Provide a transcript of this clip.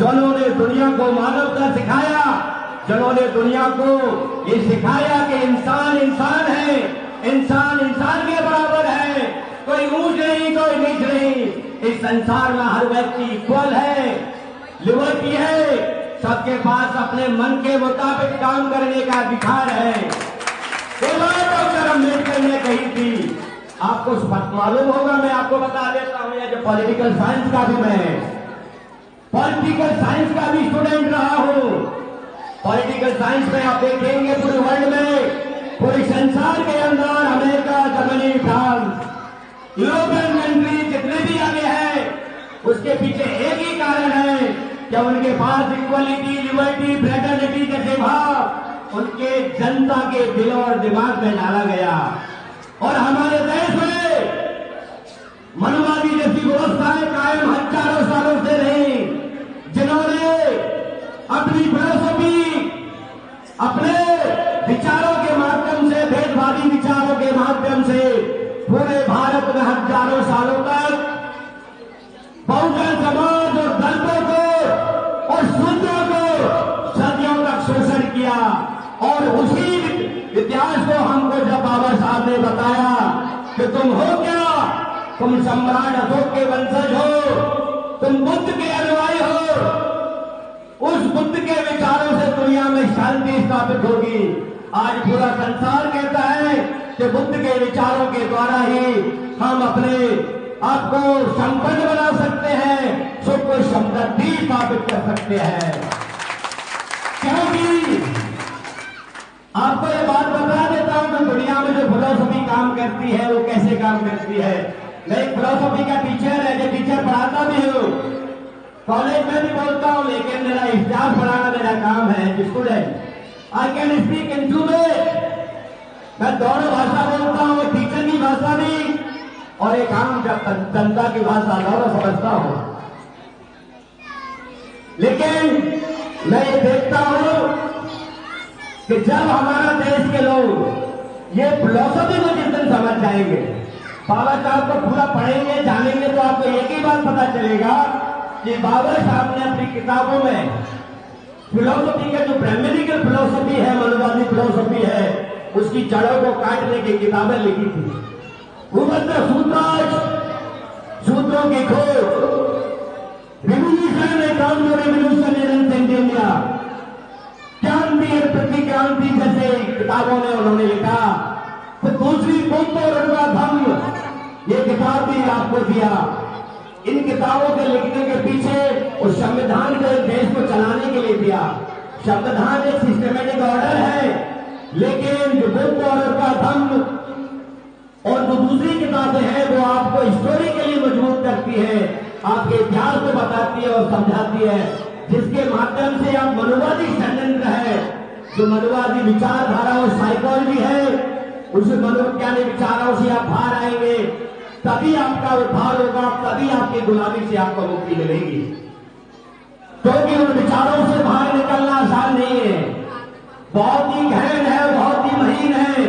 जिन्होंने दुनिया को मानवता सिखाया, जिन्होंने दुनिया को ये सिखाया कि इंसान इंसान है, इंसान इंसान के बराबर है, कोई ऊंच नहीं कोई नीच नहीं, इस संसार में हर व्यक्ति इक्वल है, लिबर्टी है, सबके पास अपने मन के मुताबिक काम करने का अधिकार है। ये बात डॉक्टर अम्बेडकर ने कही थी। आपको मालूम होगा, मैं आपको बता देता हूं, ये जो पॉलिटिकल साइंस का भी मैं पॉलिटिकल साइंस का भी स्टूडेंट रहा हूं। पॉलिटिकल साइंस में आप देखेंगे पूरे वर्ल्ड में, पूरे संसार के अंदर America, Germany, France, European country जितने भी आगे हैं, उसके पीछे एक ही कारण है कि उनके पास इक्वलिटी, लिबर्टी, फ्रेटर्निटी जैसे भाव उनके जनता के दिल और दिमाग में डाला गया। और हमारे देश में मनवादी जैसी व्यवस्थाएं कायम हजारों सालों से रही, जिन्होंने अपनी फिलॉसफी, अपने विचारों के माध्यम से, भेदभावी विचारों के माध्यम से पूरे भारत में हजारों सालों तक बहुजन समाज और दलितों को और शूद्रों को सदियों तक शोषण किया। और उसी इतिहास को हमको जब बाबा साहब ने बताया कि तुम हो क्या, तुम सम्राट अशोक के वंशज हो, तुम बुद्ध के अनुयायी हो, उस बुद्ध के विचारों से दुनिया में शांति स्थापित होगी। आज पूरा संसार कहता है कि बुद्ध के विचारों के द्वारा ही हम अपने आपको संपन्न बना सकते हैं, सुख को समृद्धि स्थापित कर सकते हैं। क्योंकि आपको ये बात बता देता हूं कि दुनिया में जो फिलॉसफी काम करती है वो कैसे काम करती है। मैं एक फिलॉसफी का टीचर है, जो टीचर पढ़ाता भी हूं, कॉलेज में भी बोलता हूं, लेकिन मेरा इतिहास पढ़ाना मेरा काम है। Student I can speak in two ways, मैं दोनों भाषा बोलता हूं, टीचर की भाषा भी और एक आम जनता की भाषा, दोनों समझता हूं। लेकिन मैं ये देखता हूं कि जब हमारा देश के लोग ये फिलॉसफी को जिस दिन समझ जाएंगे, बाबा साहब को पूरा पढ़ेंगे, जानेंगे, तो आपको एक ही बात पता चलेगा कि बाबा साहब ने अपनी किताबों में फिलॉसफी का जो ब्रह्मनिकल फिलॉसफी है, मनोवादी फिलॉसफी है, उसकी जड़ों को काटने की किताबें लिखी थी। भूमध्य सूत्रार्थ, सूत्रों की खोज, रिवोल्यूशन इन इंडिया, क्रांति और प्रतिक्रांति जैसे किताबों में उन्होंने लिखा। तो दूसरी बुद्ध और उनका धम्म, ये किताब भी आपको दिया। इन किताबों के लिखने के पीछे उस संविधान को देश को चलाने के लिए दिया। संविधान एक सिस्टमेटिक ऑर्डर है, लेकिन जो बुद्ध और उनका धम्म और जो दूसरी किताबें हैं वो आपको स्टोरी के लिए मजबूत करती है, आपके इतिहास को बताती है और समझाती है, जिसके माध्यम से आप मनोवादी षड्यंत्र है, जो मनोवादी विचारधारा और साइकोलॉजी है, उस मनोवैज्ञानिक विचारों से आप बाहर आएंगे, तभी आपका उद्धार होगा, तभी आपकी गुलामी से आपको मुक्ति मिलेगी। क्योंकि उन विचारों से बाहर निकलना आसान नहीं है, बहुत ही गहन है, बहुत ही महीन है।